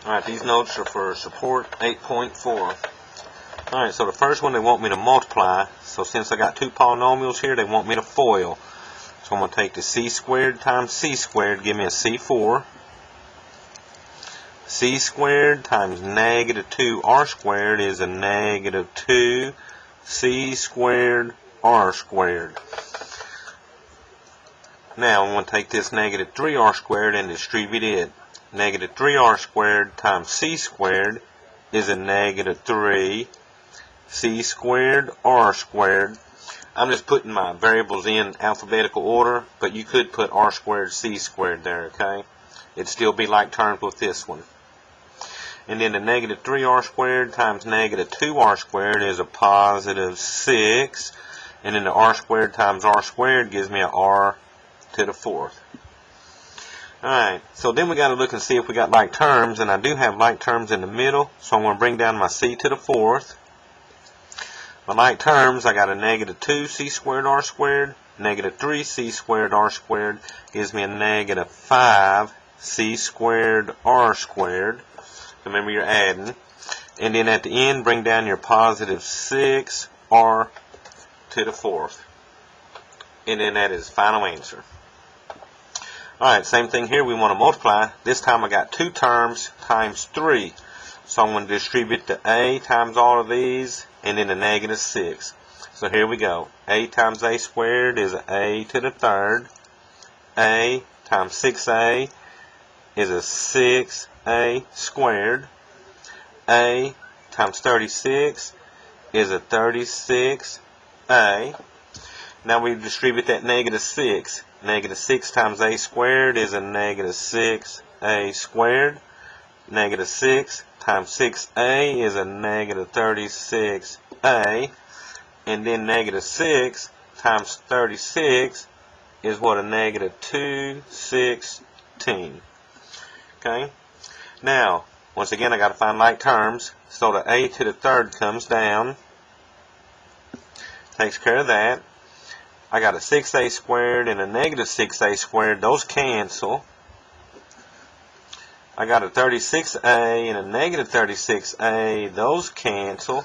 Alright, these notes are for support 8.4. Alright, so the first one they want me to multiply. So since I got two polynomials here, they want me to FOIL. So I'm going to take the c squared times c squared, give me a c4. C squared times negative 2r squared is a negative 2c squared r squared. Now I'm going to take this negative 3r squared and distribute it. Negative 3r squared times c squared is a negative 3c squared r squared. I'm just putting my variables in alphabetical order, but you could put r squared c squared there, okay? It'd still be like terms with this one. And then the negative 3r squared times negative 2r squared is a positive 6. And then the r squared times r squared gives me a r to the 4th. Alright, so then we got to look and see if we got like terms, and I do have like terms in the middle, so I'm going to bring down my c to the 4th. My like terms, I got a negative 2c squared r squared, negative 3c squared r squared gives me a negative 5c squared r squared. Remember you're adding. And then at the end, bring down your positive 6r to the 4th. And then that is final answer. Alright, same thing here. We want to multiply. This time I got two terms times 3. So I'm going to distribute the a times all of these and then the negative 6. So here we go. A times a squared is a to the 3rd. A times 6a is a 6a squared. A times 36 is a 36a. Now we distribute that negative 6. Negative 6 times a squared is a negative 6a squared. Negative 6 times 6a is a negative 36a. And then negative 6 times 36 is what? A negative 216. Okay? Now, once again, I got to find like terms. So the a to the 3rd comes down. Takes care of that. I got a 6a squared and a negative 6a squared. Those cancel. I got a 36a and a negative 36a. Those cancel.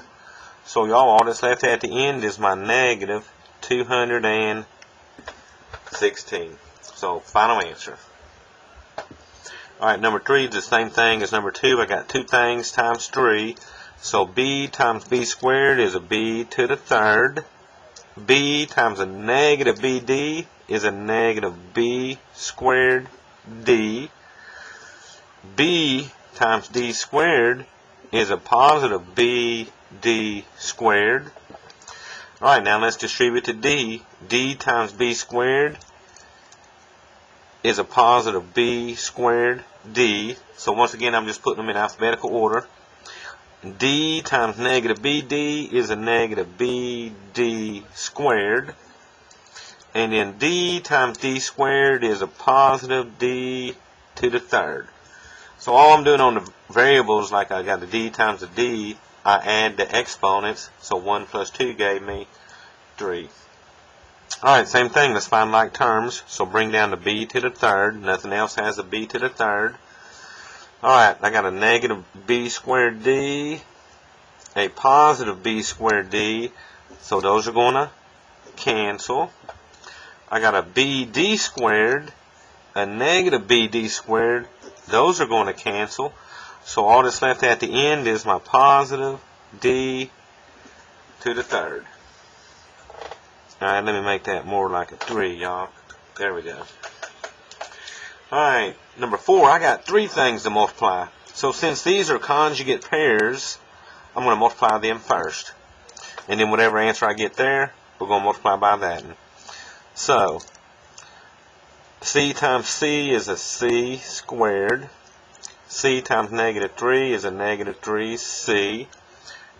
So y'all, all that's left at the end is my negative 216. So final answer. Alright, number 3 is the same thing as number 2. I got two things times 3. So b times b squared is a b to the 3rd. B times a negative bd is a negative b squared d. B times d squared is a positive bd squared. Alright, now let's distribute to d. D times b squared is a positive b squared d. So once again, I'm just putting them in alphabetical order. D times negative bd is a negative bd squared. And then d times d squared is a positive d to the 3rd. So all I'm doing on the variables, like I got the d times the d, I add the exponents. So 1 plus 2 gave me 3. Alright, same thing. Let's find like terms. So bring down the b to the 3rd. Nothing else has a b to the 3rd. Alright, I got a negative b squared d, a positive b squared d, so those are going to cancel. I got a bd squared, a negative bd squared, those are going to cancel. So all that's left at the end is my positive d to the 3rd. Alright, let me make that more like a 3, y'all. There we go. Alright, number 4, I got 3 things to multiply. So since these are conjugate pairs, I'm going to multiply them first. And then whatever answer I get there, we're going to multiply by that. So, c times c is a c squared. C times negative 3 is a negative 3c.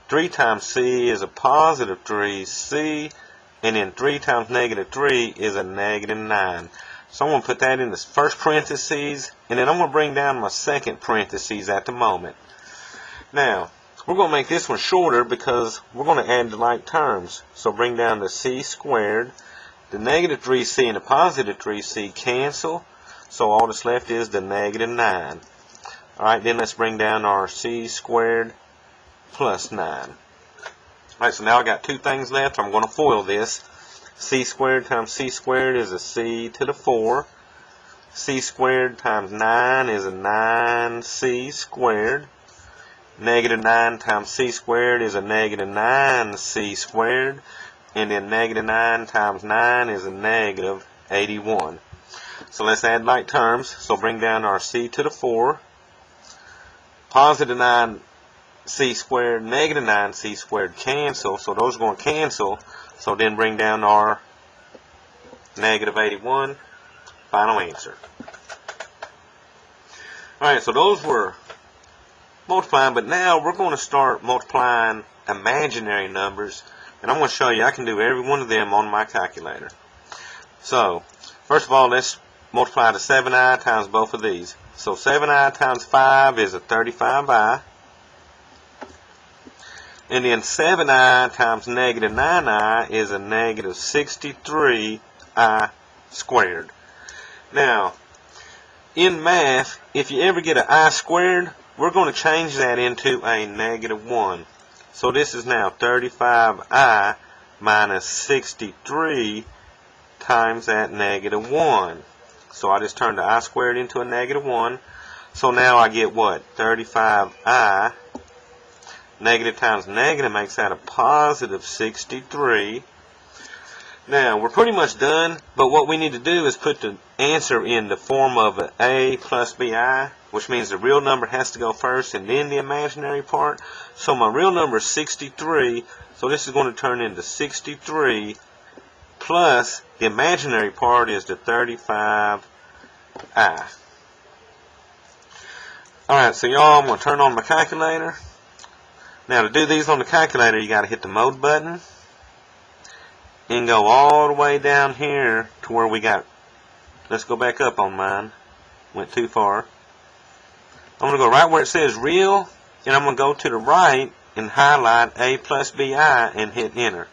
3 times c is a positive 3c. And then 3 times negative 3 is a negative 9. So I'm going to put that in the first parentheses, and then I'm going to bring down my second parentheses at the moment. Now, we're going to make this one shorter because we're going to add the like terms. So bring down the c squared. The negative 3c and the positive 3c cancel. So all that's left is the negative 9. Alright, then let's bring down our c squared plus 9. Alright, so now I got two things left. I'm going to FOIL this. C squared times c squared is a c to the 4. C squared times 9 is a 9c squared. Negative 9 times c squared is a negative 9c squared. And then negative 9 times 9 is a negative 81. So let's add like terms. So bring down our c to the 4. Positive 9c squared, negative 9c squared cancel. So those are going to cancel. So then bring down our negative 81. Final answer. Alright, so those were multiplying, but now we're going to start multiplying imaginary numbers, and I'm going to show you I can do every one of them on my calculator. So, first of all, let's multiply the 7i times both of these. So 7i times 5 is a 35i, and then 7i times negative 9i is a negative 63i squared. Now, in math, if you ever get an I squared, we're going to change that into a negative 1. So this is now 35i minus 63 times that negative 1. So I just turned the I squared into a negative 1. So now I get what? 35i. Negative times negative makes that a positive 63. Now, we're pretty much done, but what we need to do is put the answer in the form of an a plus bi, which means the real number has to go first and then the imaginary part. So my real number is 63, so this is going to turn into 63 plus the imaginary part is the 35i. Alright, so y'all, I'm going to turn on my calculator. Now, to do these on the calculator, you got to hit the mode button and go all the way down here to where we got, let's go back up on mine, went too far. I'm going to go right where it says real, and I'm going to go to the right and highlight a plus bi and hit enter.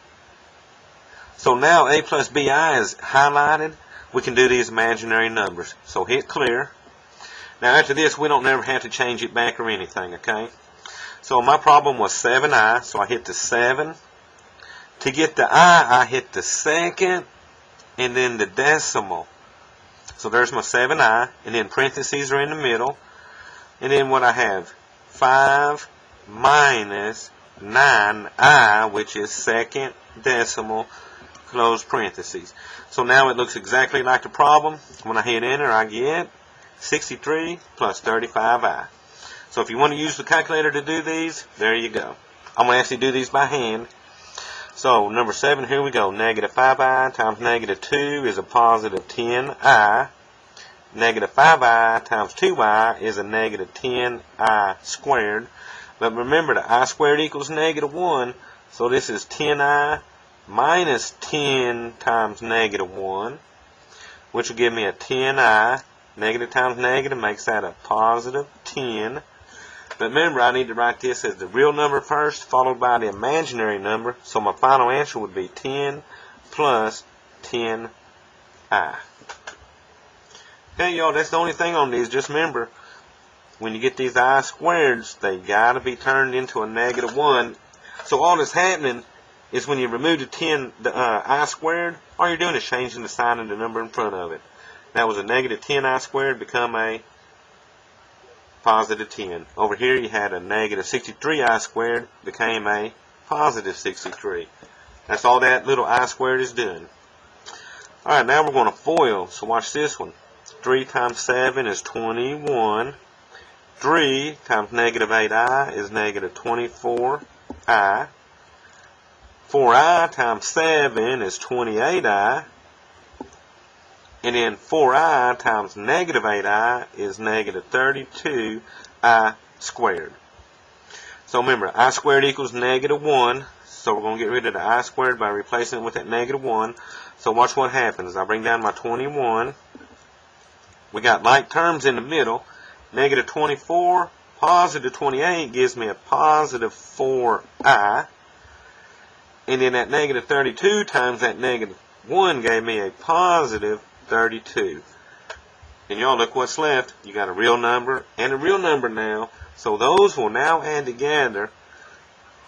So now a plus bi is highlighted. We can do these imaginary numbers. So hit clear. Now after this, we don't never have to change it back or anything, okay? So my problem was 7i, so I hit the 7. To get the I hit the second and then the decimal. So there's my 7i, and then parentheses are in the middle. And then what I have, 5 minus 9i, which is second decimal, close parentheses. So now it looks exactly like the problem. When I hit enter, I get 63 plus 35i. So if you want to use the calculator to do these, there you go. I'm going to actually do these by hand. So number 7, here we go. Negative 5i times negative 2 is a positive 10i. Negative 5i times 2i is a negative 10i squared. But remember, the I squared equals negative 1. So this is 10i minus 10 times negative 1, which will give me a 10i. Negative times negative makes that a positive 10. But remember, I need to write this as the real number first, followed by the imaginary number. So my final answer would be 10 plus 10i. Okay, y'all, that's the only thing on these. Just remember, when you get these I squareds, they got to be turned into a negative 1. So all that's happening is when you remove the I squared, all you're doing is changing the sign of the number in front of it. That was a negative 10i squared become a positive 10. Over here you had a negative 63i squared became a positive 63. That's all that little I squared is doing. Alright, now we're going to FOIL. So watch this one. 3 times 7 is 21. 3 times negative 8i is negative 24i. 4i times 7 is 28i. And then 4i times negative 8i is negative 32i squared. So remember, I squared equals negative 1. So we're going to get rid of the I squared by replacing it with that negative 1. So watch what happens. I bring down my 21. We got like terms in the middle. Negative 24, positive 28 gives me a positive 4i. And then that negative 32 times that negative 1 gave me a positive 32. And y'all look what's left. You got a real number and a real number now. So those will now add together.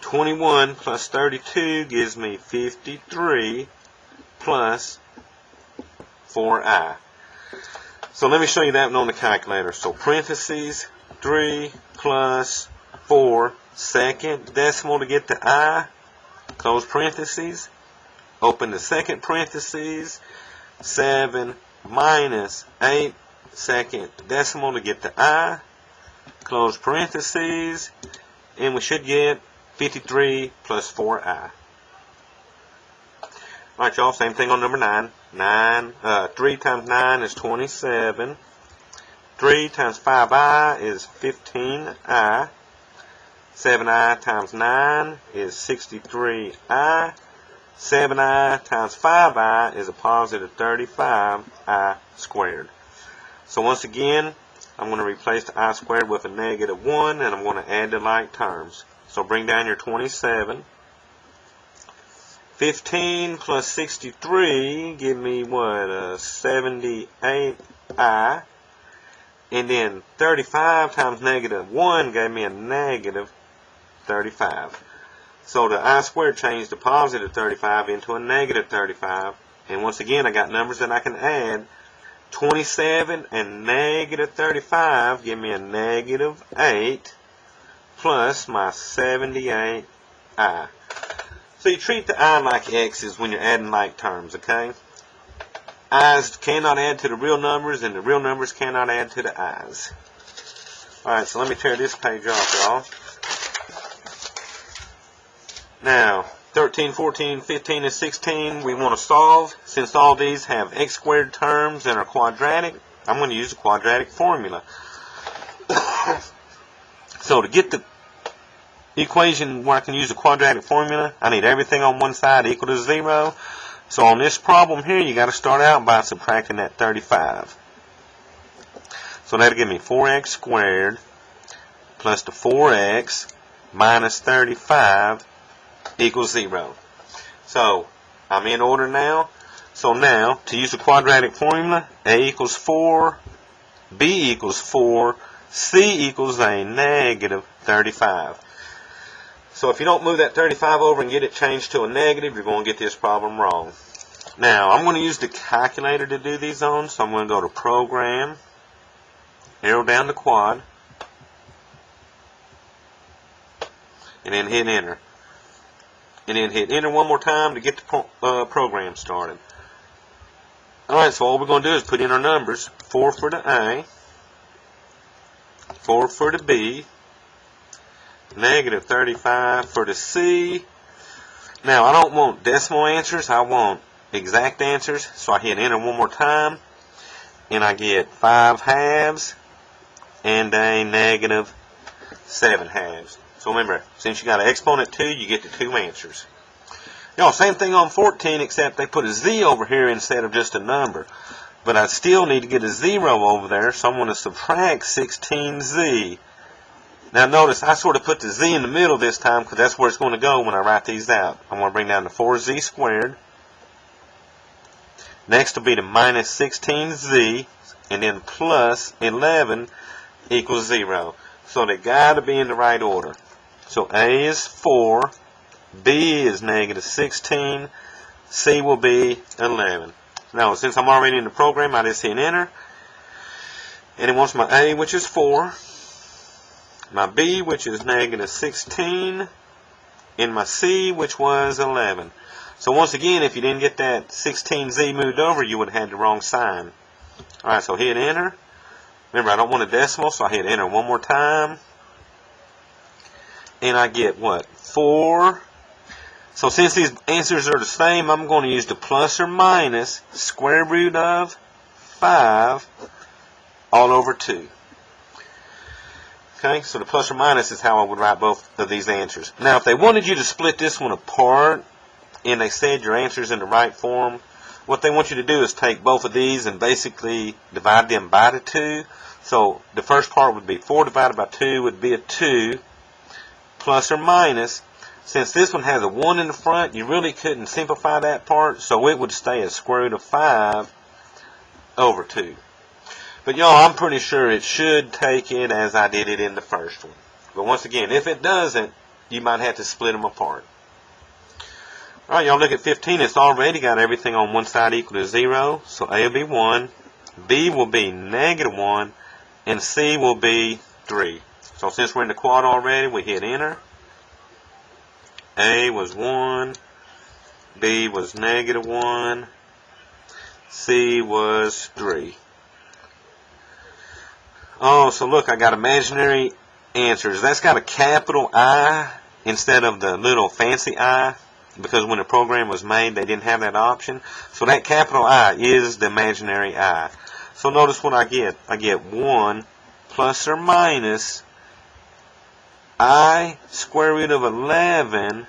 21 plus 32 gives me 53 plus 4i. So let me show you that one on the calculator. So parentheses, 3 plus 4, second decimal to get the I, close parentheses, open the second parentheses, 7 minus 8, second decimal to get the I, close parentheses, and we should get 53 plus 4i. Alright, y'all, same thing on number 9. 3 times 9 is 27. 3 times 5i is 15i. 7i times 9 is 63i. 7i times 5i is a positive 35i squared. So once again, I'm going to replace the I squared with a negative 1, and I'm going to add the like terms. So bring down your 27. 15 plus 63 give me what? 78i. And then 35 times negative 1 gave me a negative 35. So the I squared changed the positive 35 into a negative 35. And once again, I got numbers that I can add. 27 and negative 35 give me a negative 8 plus my 78i. So you treat the I like x's when you're adding like terms, okay? I's cannot add to the real numbers, and the real numbers cannot add to the i's. Alright, so let me tear this page off, y'all. Now, 13, 14, 15, and 16 we want to solve. Since all these have x squared terms and are quadratic, I'm going to use the quadratic formula. So to get the equation where I can use the quadratic formula, I need everything on one side equal to 0. So on this problem here, you got to start out by subtracting that 35. So that'll give me 4x squared plus the 4x minus 35 equals 0. So I'm in order now. So now, to use the quadratic formula, a equals 4, b equals 4, c equals a negative 35. So if you don't move that 35 over and get it changed to a negative, you're going to get this problem wrong. Now, I'm going to use the calculator to do these on, so I'm going to go to Program, arrow down to Quad, and then hit Enter. And then hit Enter one more time to get the program started. Alright, so all we're going to do is put in our numbers. 4 for the A, 4 for the B, negative 35 for the C. Now, I don't want decimal answers, I want exact answers. So I hit Enter one more time, and I get 5 halves and a negative 7 halves. So remember, since you got an exponent 2, you get the 2 answers. You know, same thing on 14, except they put a z over here instead of just a number. But I still need to get a 0 over there, so I'm going to subtract 16z. Now notice, I sort of put the z in the middle this time because that's where it's going to go when I write these out. I'm going to bring down the 4z squared. Next will be the minus 16z, and then plus 11 equals 0. So they got to be in the right order. So A is 4, B is negative 16, C will be 11. Now, since I'm already in the program, I just hit Enter. And it wants my A, which is 4, my B, which is negative 16, and my C, which was 11. So once again, if you didn't get that 16Z moved over, you would have had the wrong sign. Alright, so hit Enter. Remember, I don't want a decimal, so I hit Enter one more time. And I get what? 4. So since these answers are the same, I'm going to use the plus or minus square root of 5 all over 2. Okay, so the plus or minus is how I would write both of these answers. Now, if they wanted you to split this one apart, and they said your answer's in the right form, what they want you to do is take both of these and basically divide them by the 2. So the first part would be 4 divided by 2 would be a 2, plus or minus. Since this one has a 1 in the front, you really couldn't simplify that part, so it would stay as square root of 5 over 2. But y'all, I'm pretty sure it should take it as I did it in the first one. But once again, if it doesn't, you might have to split them apart. Alright, y'all, look at 15. It's already got everything on one side equal to 0. So A will be 1, B will be -1, and C will be 3. So since we're in the quad already, we hit enter. A was 1, B was -1, C was 3. Oh, so look, I got imaginary answers. That's got a capital I instead of the little fancy I, because when the program was made, they didn't have that option. So that capital I is the imaginary I. So notice what I get. I get 1 plus or minus I square root of 11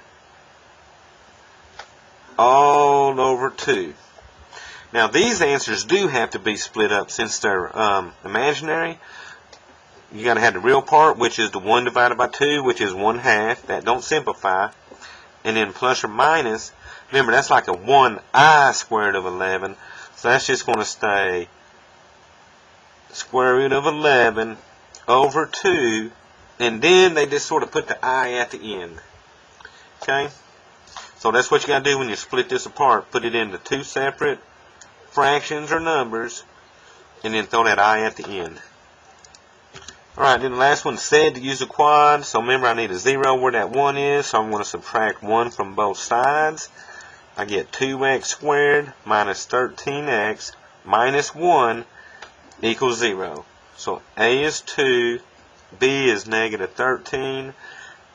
all over 2. Now these answers do have to be split up since they're imaginary. You got to have the real part, which is the 1 divided by 2, which is 1/2. That don't simplify. And then plus or minus, remember that's like a 1I squared of 11. So that's just going to stay square root of 11 over 2. And then they just sort of put the I at the end. Okay? So that's what you got to do when you split this apart. Put it into 2 separate fractions or numbers, and then throw that I at the end. Alright, then the last one said to use a quad. So remember, I need a 0 where that 1 is. So I'm going to subtract 1 from both sides. I get 2x squared minus 13x minus 1 equals 0. So A is 2, B is -13,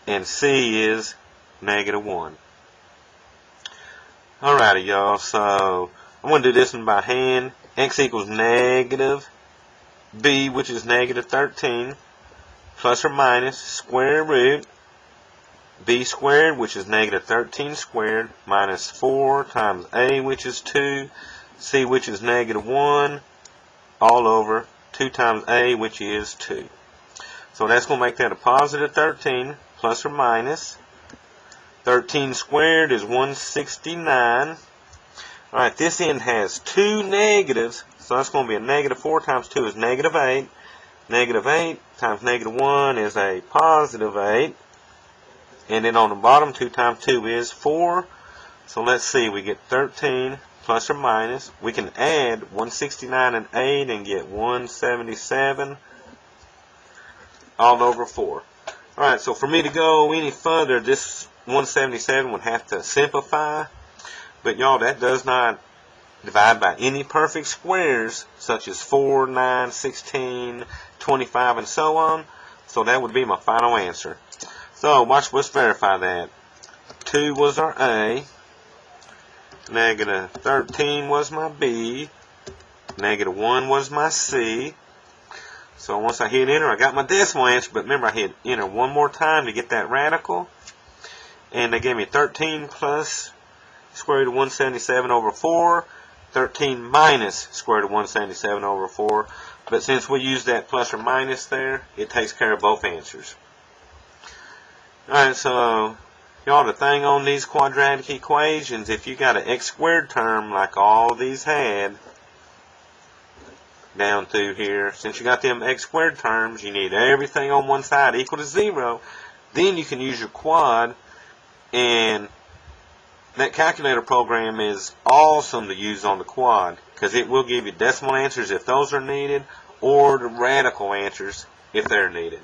and C is -1. Alrighty, y'all. So I'm going to do this one by hand. X equals negative B, which is -13, plus or minus square root B squared, which is -13 squared, minus 4 times A, which is 2, C, which is -1, all over 2 times A, which is 2. So that's going to make that a positive 13, plus or minus. 13 squared is 169. Alright, this end has 2 negatives, so that's going to be a -4 times 2 is -8. -8 times -1 is a positive 8. And then on the bottom, 2 times 2 is 4. So let's see, we get 13 plus or minus. We can add 169 and 8 and get 177 all over 4. Alright, so for me to go any further, this 177 would have to simplify. But y'all, that does not divide by any perfect squares, such as 4, 9, 16, 25, and so on. So that would be my final answer. So let's verify that. 2 was our A. -13 was my B. -1 was my C. So once I hit enter, I got my decimal answer. But remember, I hit enter one more time to get that radical. And they gave me 13 plus square root of 177 over 4. 13 minus square root of 177 over 4. But since we use that plus or minus there, it takes care of both answers. Alright, so y'all, the thing on these quadratic equations, if you got an x squared term like all these had down through here, since you got them x squared terms, you need everything on one side equal to 0. Then you can use your quad, and that calculator program is awesome to use on the quad, because it will give you decimal answers if those are needed, or the radical answers if they're needed.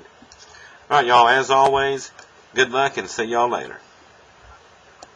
Alright, y'all, as always, good luck and see y'all later.